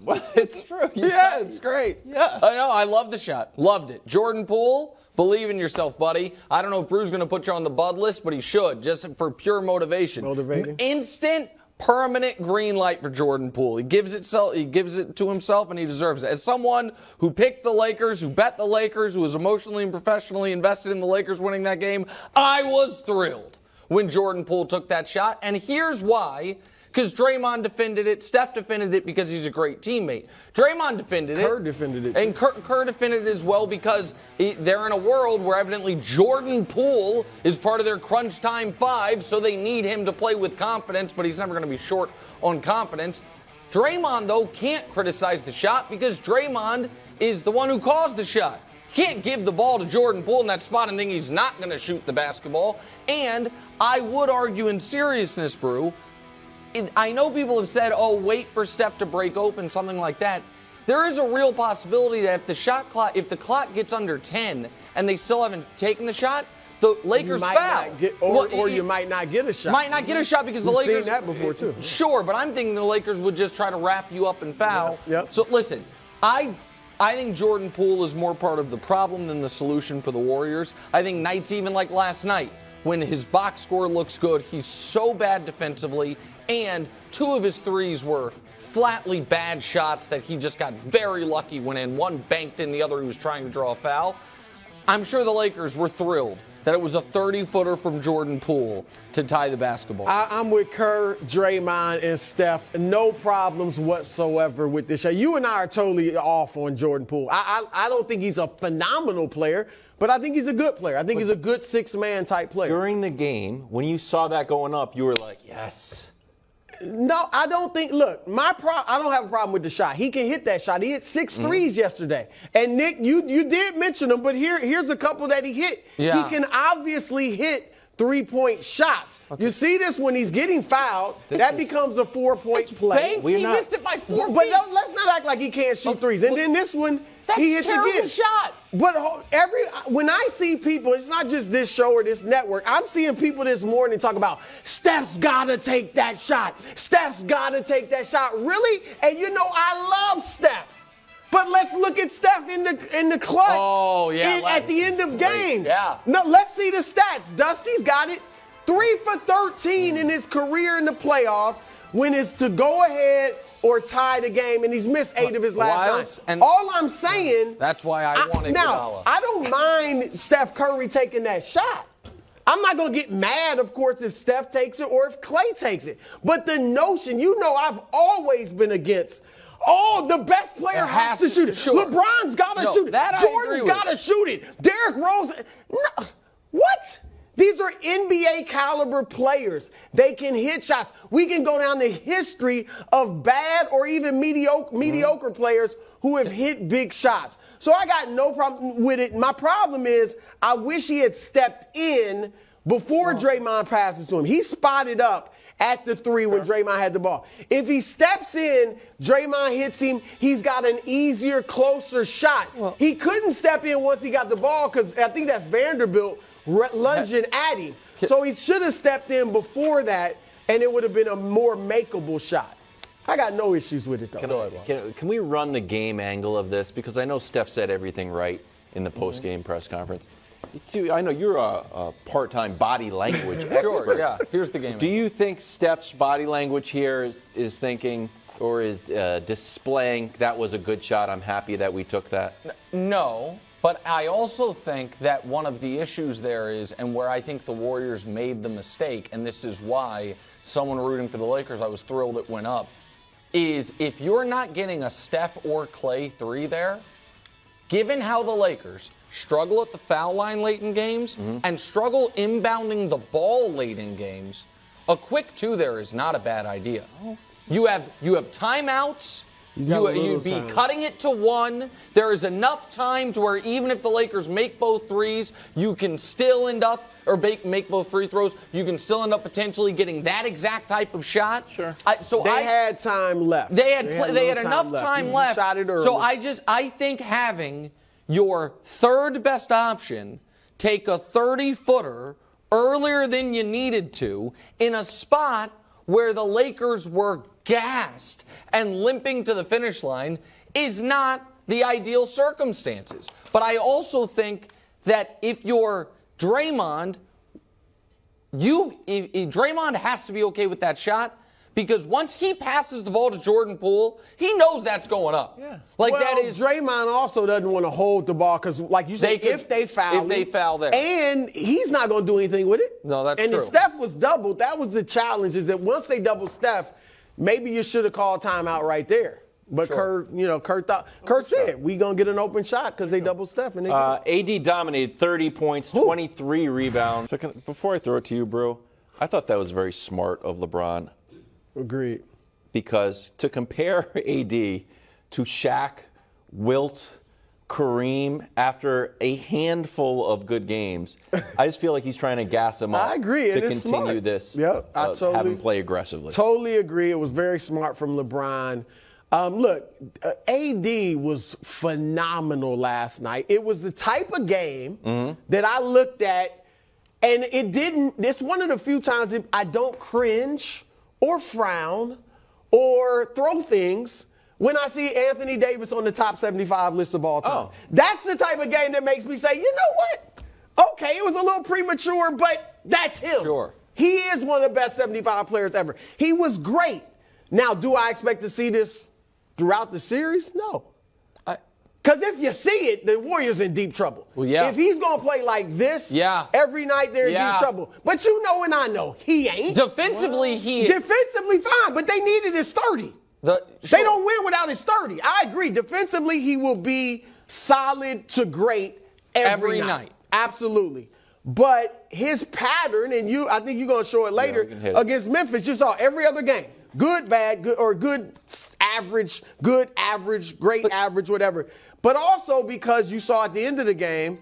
Well, it's true. Yeah, it's great. Yeah. I know. I love the shot. Loved it. Jordan Poole, believe in yourself, buddy. I don't know if Drew's going to put you on the bud list, but he should, just for pure motivation. Motivating. Instant, permanent green light for Jordan Poole. He gives it to himself, and he deserves it. As someone who picked the Lakers, who bet the Lakers, who was emotionally and professionally invested in the Lakers winning that game, I was thrilled when Jordan Poole took that shot. And here's why. Because Draymond defended it. Steph defended it because he's a great teammate. Draymond defended it. Kerr defended it. And Kerr defended it as well because they're in a world where evidently Jordan Poole is part of their crunch time five, so they need him to play with confidence, but he's never going to be short on confidence. Draymond, though, can't criticize the shot because Draymond is the one who caused the shot. Can't give the ball to Jordan Poole in that spot and think he's not going to shoot the basketball. And I would argue in seriousness, Brew, I know people have said, oh, wait for Steph to break open, something like that. There is a real possibility that if the clock gets under 10 and they still haven't taken the shot, the Lakers foul. You might not get a shot. Might not get a shot because the Lakers. We've seen that before, too. Sure, but I'm thinking the Lakers would just try to wrap you up and foul. Yep. So listen, I think Jordan Poole is more part of the problem than the solution for the Warriors. I think nights even like last night, when his box score looks good, he's so bad defensively, and two of his threes were flatly bad shots that he just got very lucky when in. One banked in, the other he was trying to draw a foul. I'm sure the Lakers were thrilled that it was a 30-footer from Jordan Poole to tie the basketball. I'm with Kerr, Draymond, and Steph. No problems whatsoever with this shot. You and I are totally off on Jordan Poole. I don't think he's a phenomenal player, but I think he's a good player. I think he's a good six-man type player. During the game, when you saw that going up, you were like, yes. No, I don't think. Look, I don't have a problem with the shot. He can hit that shot. He hit six threes yesterday. And Nick, you did mention them, but here's a couple that he hit. Yeah. He can obviously hit three-point shots. Okay. You see this when he's getting fouled. That becomes a 4-point play. He missed it by 4 feet. But let's not act like he can't shoot threes. And then this one, he hits again. That's a terrible shot. But when I see people, it's not just this show or this network. I'm seeing people this morning talk about Steph's got to take that shot. Steph's got to take that shot. Really? And you know I love Steph. But let's look at Steph in the clutch. Oh, yeah. At the end of games. Yeah. No, let's see the stats. Dusty's got it. 3 for 13 in his career in the playoffs when it's to go ahead or tie the game, and he's missed 8 of his last 9. All I'm saying. That's why I wanted Now, I don't mind Steph Curry taking that shot. I'm not going to get mad, of course, if Steph takes it or if Clay takes it. But the notion, I've always been against, the best player has to shoot it. Sure. LeBron's got to shoot it. Jordan's got to shoot it. Derrick Rose. No. What? These are NBA caliber players. They can hit shots. We can go down the history of bad or even mediocre players who have hit big shots. So I got no problem with it. My problem is I wish he had stepped in before Draymond passes to him. He spotted up at the 3 when Draymond had the ball. If he steps in, Draymond hits him, he's got an easier, closer shot. He couldn't step in once he got the ball because I think that's Vanderbilt lunging at him. So he should have stepped in before that, and it would have been a more makeable shot. I got no issues with it, though. Can we run the game angle of this? Because I know Steph said everything right in the post-game press conference. I know you're a part-time body language expert. Sure, yeah. Here's the game. Do you think Steph's body language here is thinking or is displaying that was a good shot, I'm happy that we took that? No. But I also think that one of the issues there is, and where I think the Warriors made the mistake, and this is why someone rooting for the Lakers, I was thrilled it went up, is if you're not getting a Steph or Clay 3 there, given how the Lakers struggle at the foul line late in games and struggle inbounding the ball late in games, a quick 2 there is not a bad idea. You have timeouts. You'd be cutting it to 1. There is enough time to where even if the Lakers make both threes, you can still end up, or make both free throws, you can still end up potentially getting that exact type of shot. Sure. They had time left. They had enough time left. Shot it early. So I think having your third best option take a 30-footer earlier than you needed to in a spot where the Lakers were gassed and limping to the finish line is not the ideal circumstances. But I also think that if you're Draymond, Draymond has to be okay with that shot, because once he passes the ball to Jordan Poole, he knows that's going up. Yeah. Like well, that is. Draymond also doesn't want to hold the ball because, like you said, if they foul there, and he's not going to do anything with it. No, that's true. true. And if Steph was doubled, that was the challenge. Is that once they doubled Steph, maybe you should have called timeout right there. But sure. Kurt said we gonna get an open shot because they doubled Steph. And AD dominated 30 points, 23 rebounds. Before I throw it to you, bro, I thought that was very smart of LeBron. Agreed. Because to compare AD to Shaq, Wilt, Kareem after a handful of good games, I just feel like he's trying to gas him up. I agree. To it is continue smart. this. Yep, I totally have him play aggressively. Totally agree. It was very smart from LeBron. Look, AD was phenomenal last night. It was the type of game that I looked at, and it's one of the few times I don't cringe or frown or throw things when I see Anthony Davis on the top 75 list of all time. Oh. That's the type of game that makes me say, you know what? Okay, it was a little premature, but that's him. Sure. He is one of the best 75 players ever. He was great. Now, do I expect to see this throughout the series? No. Because if you see it, the Warriors in deep trouble. Well, yeah. If he's going to play like this every night, they're in deep trouble. But you know and I know, he ain't. Defensively, he is. Defensively, fine, but they needed his 30. They don't win without his 30. I agree. Defensively, he will be solid to great every night. Absolutely. But his pattern, and I think you're going to show it later, against Memphis, you saw every other game. Good, bad, good, or good, average, great average, whatever. But also because you saw at the end of the game,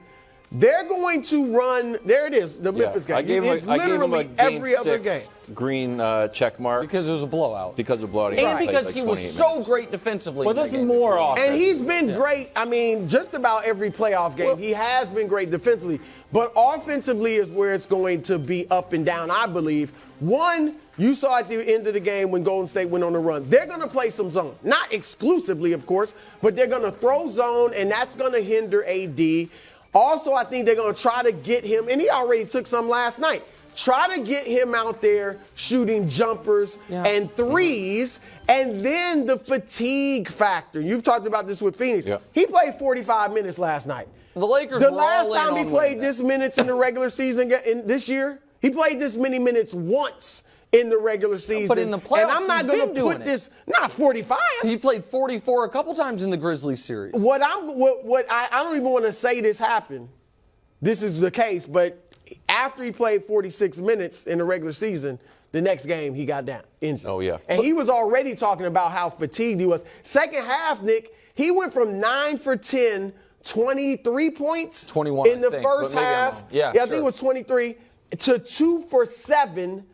they're going to run. There it is, the Memphis game. It's literally every other game. Green check mark. Because it was a blowout. Because of blowout. And because he was so great defensively. Well, this is more offense. And he's been great. I mean, just about every playoff game, he has been great defensively. But offensively is where it's going to be up and down, I believe. One, you saw at the end of the game when Golden State went on the run. They're going to play some zone. Not exclusively, of course, but they're going to throw zone, and that's going to hinder AD. Also, I think they're going to try to get him, and he already took some last night, try to get him out there shooting jumpers and threes, and then the fatigue factor. You've talked about this with Phoenix. Yeah. He played 45 minutes last night. The Lakers The last time he played this minutes in the regular season this year, he played this many minutes once in the regular season. But in the playoffs, and I'm not going to put this, not 45. He played 44 a couple times in the Grizzlies series. I don't even want to say this happened. This is the case, but after he played 46 minutes in the regular season, the next game he got down, injured. Oh, yeah. And he was already talking about how fatigued he was. Second half, Nick, he went from 9 for 10, 23 points 21 in the first half. I think it was 23 to 2 for 7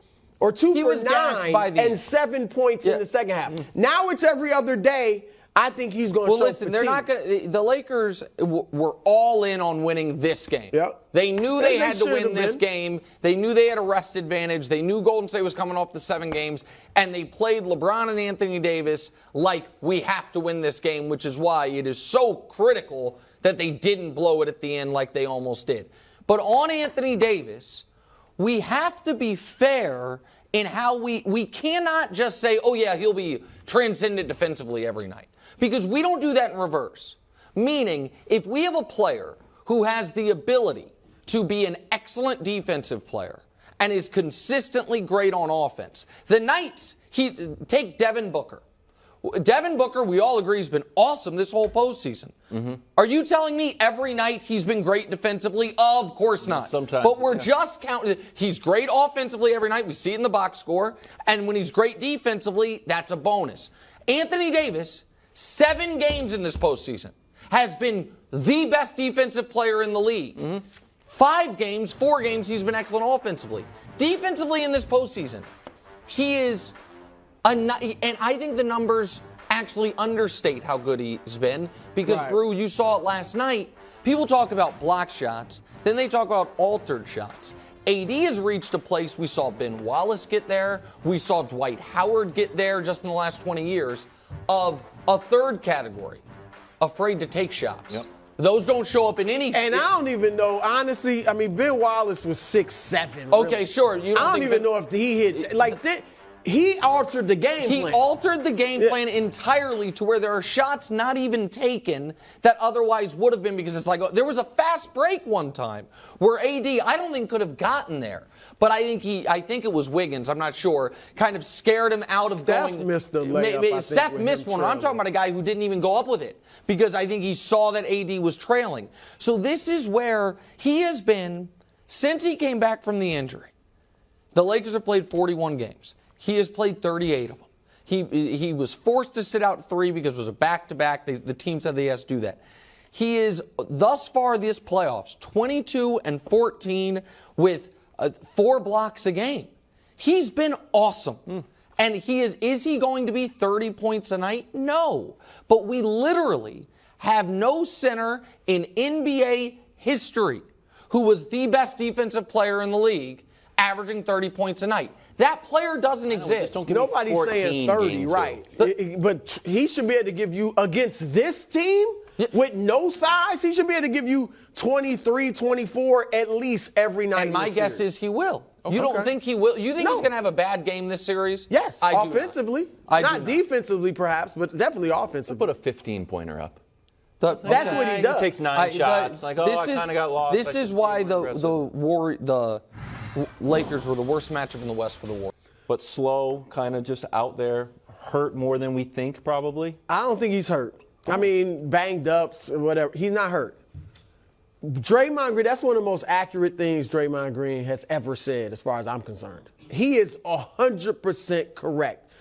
or 2 for 9 and 7 points in the second half. Now it's every other day. I think he's going to show fatigue. They're not going to. The Lakers were all in on winning this game. Yep. They knew they had to win this game. They knew they had a rest advantage. They knew Golden State was coming off the 7 games, and they played LeBron and Anthony Davis like we have to win this game, which is why it is so critical that they didn't blow it at the end like they almost did. But on Anthony Davis, we have to be fair in how we cannot just say, oh, yeah, he'll be transcendent defensively every night. Because we don't do that in reverse. Meaning, if we have a player who has the ability to be an excellent defensive player and is consistently great on offense, the nights take Devin Booker. Devin Booker, we all agree, has been awesome this whole postseason. Mm-hmm. Are you telling me every night he's been great defensively? Of course not. Sometimes. But we're just counting. He's great offensively every night. We see it in the box score. And when he's great defensively, that's a bonus. Anthony Davis, 7 games in this postseason, has been the best defensive player in the league. Mm-hmm. 4 games, he's been excellent offensively. Defensively in this postseason, he is... And I think the numbers actually understate how good he's been because, Brew, you saw it last night. People talk about block shots, then they talk about altered shots. AD has reached a place. We saw Ben Wallace get there. We saw Dwight Howard get there just in the last 20 years of a third category, afraid to take shots. Yep. Those don't show up in any. And I don't even know, honestly. I mean, Ben Wallace was 6'7". Okay, really. sure. I don't even know if he hit like that. He altered the game plan. He altered the game plan entirely to where there are shots not even taken that otherwise would have been, because it's like there was a fast break one time where AD I don't think could have gotten there. But I think it was Wiggins, I'm not sure, kind of scared him out of Steph going. missed the layup. Steph missed one. I'm talking about a guy who didn't even go up with it because I think he saw that AD was trailing. So this is where he has been since he came back from the injury. The Lakers have played 41 games. He has played 38 of them. He was forced to sit out 3 because it was a back-to-back. The team said they has to do that. He is, thus far this playoffs, 22-14 with 4 blocks a game. He's been awesome. And is he going to be 30 points a night? No. But we literally have no center in NBA history who was the best defensive player in the league averaging 30 points a night. That player doesn't exist. Nobody's saying 30, right? But he should be able to give you, against this team with no size, he should be able to give you 23, 24 at least every night. And my guess is he will. Okay. You don't think he will? You think he's going to have a bad game this series? Yes, offensively. Not defensively, perhaps, but definitely offensively. Put a 15-pointer up. That's what he does. He takes 9 shots. I kind of got lost. This is why the Lakers were the worst matchup in the West for the Warriors. But slow, kind of just out there, hurt more than we think probably. I don't think he's hurt. I mean, banged up, whatever. He's not hurt. Draymond Green, that's one of the most accurate things Draymond Green has ever said as far as I'm concerned. He is 100% correct.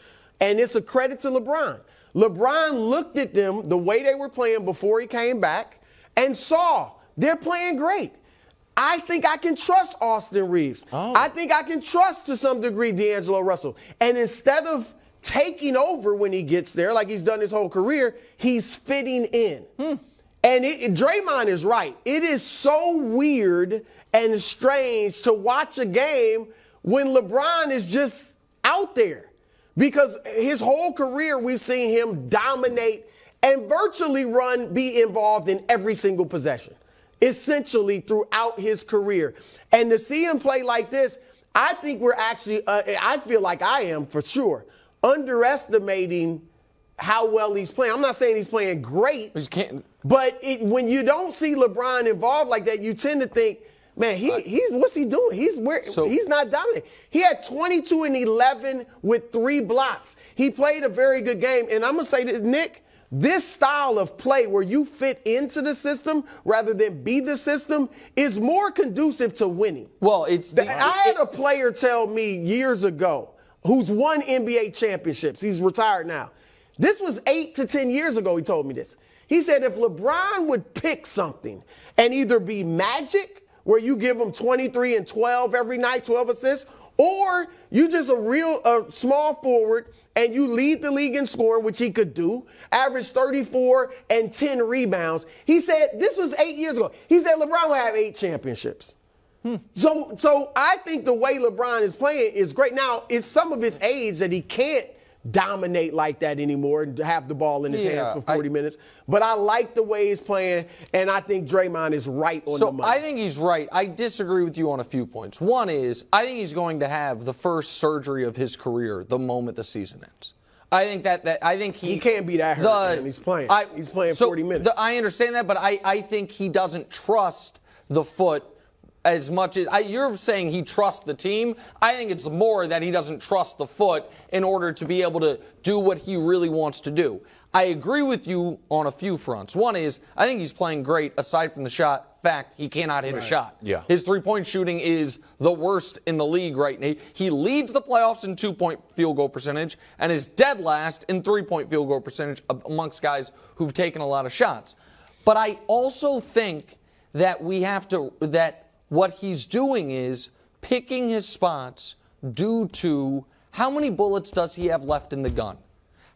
And it's a credit to LeBron. LeBron looked at them the way they were playing before he came back and saw they're playing great. I think I can trust Austin Reeves. I think I can trust, to some degree, D'Angelo Russell. And instead of taking over when he gets there, like he's done his whole career, he's fitting in. And Draymond is right. It is so weird and strange to watch a game when LeBron is just out there. Because his whole career, we've seen him dominate and virtually be involved in every single possession, essentially throughout his career. And to see him play like this, I think we're actually, I feel like I am for sure, underestimating how well he's playing. I'm not saying he's playing great, but when you don't see LeBron involved like that, you tend to think, man, he's what's he doing? He's not dominating. He had 22 and 11 with 3 blocks. He played a very good game. And I'm going to say this, Nick, this style of play where you fit into the system rather than be the system is more conducive to winning. Well, I had a player tell me years ago who's won NBA championships. He's retired now. This was 8 to 10 years ago he told me this. He said if LeBron would pick something and either be Magic, where you give him 23 and 12 every night, 12 assists, or you just a small forward and you lead the league in scoring, which he could do, average 34 and 10 rebounds. He said, this was 8 years ago. He said LeBron will have 8 championships. So I think the way LeBron is playing is great. Now, it's some of his age that he can't dominate like that anymore and have the ball in his hands for 40 minutes. But I like the way he's playing, and I think Draymond is right on the money. I think he's right. I disagree with you on a few points. One is, I think he's going to have the first surgery of his career the moment the season ends. I think I think he can't be that hurt, man. He's playing. He's playing 40 minutes. I understand that, but I think he doesn't trust the foot as much as you're saying he trusts the team. I think it's more that he doesn't trust the foot in order to be able to do what he really wants to do. I agree with you on a few fronts. One is, I think he's playing great aside from the fact he cannot hit a shot. Yeah. His three-point shooting is the worst in the league right now. He leads the playoffs in 2-point field goal percentage and is dead last in 3-point field goal percentage amongst guys who've taken a lot of shots. But I also think that what he's doing is picking his spots due to how many bullets does he have left in the gun?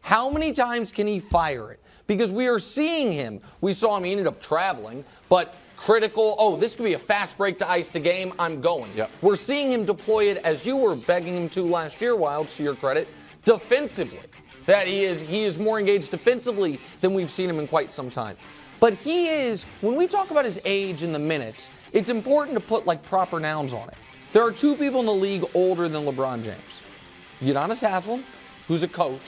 How many times can he fire it? Because we are seeing him. We saw him, he ended up traveling, but critical, oh, this could be a fast break to ice the game, I'm going. Yep. We're seeing him deploy it, as you were begging him to last year, Wildes, to your credit, defensively. That he is more engaged defensively than we've seen him in quite some time. But he is, when we talk about his age in the minutes, it's important to put like proper nouns on it. There are two people in the league older than LeBron James. Udonis Haslem, who's a coach,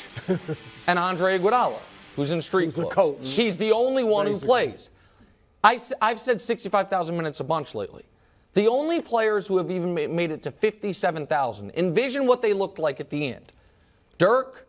and Andre Iguodala, who's in street clothes. a coach. He's the only one who plays. I've said 65,000 minutes a bunch lately. The only players who have even made it to 57,000, envision what they looked like at the end. Dirk,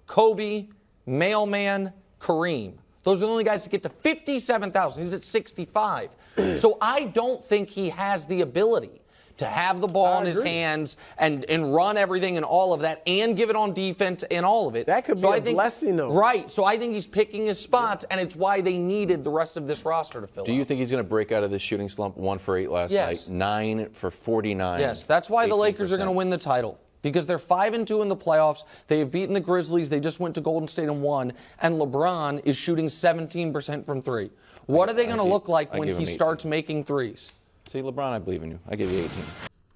Kobe, Mailman, Kareem. Those are the only guys that get to 57,000. He's at 65. So I don't think he has the ability to have the ball in his hands and run everything and all of that and give it on defense and all of it. That could be a blessing, though. Right. So I think he's picking his spots, and it's why they needed the rest of this roster to fill Do you think he's going to break out of this shooting slump? 1 for 8 last night, 9 for 49. Yes, that's why the 18%. Lakers are going to win the title. Because they're 5-2 in the playoffs. They have beaten the Grizzlies. They just went to Golden State and won. And LeBron is shooting 17% from 3. What are they going to look like when he starts making threes? See, LeBron, I believe in you. I give you 18.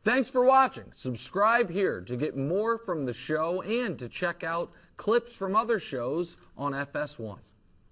Thanks for watching. Subscribe here to get more from the show and to check out clips from other shows on FS1.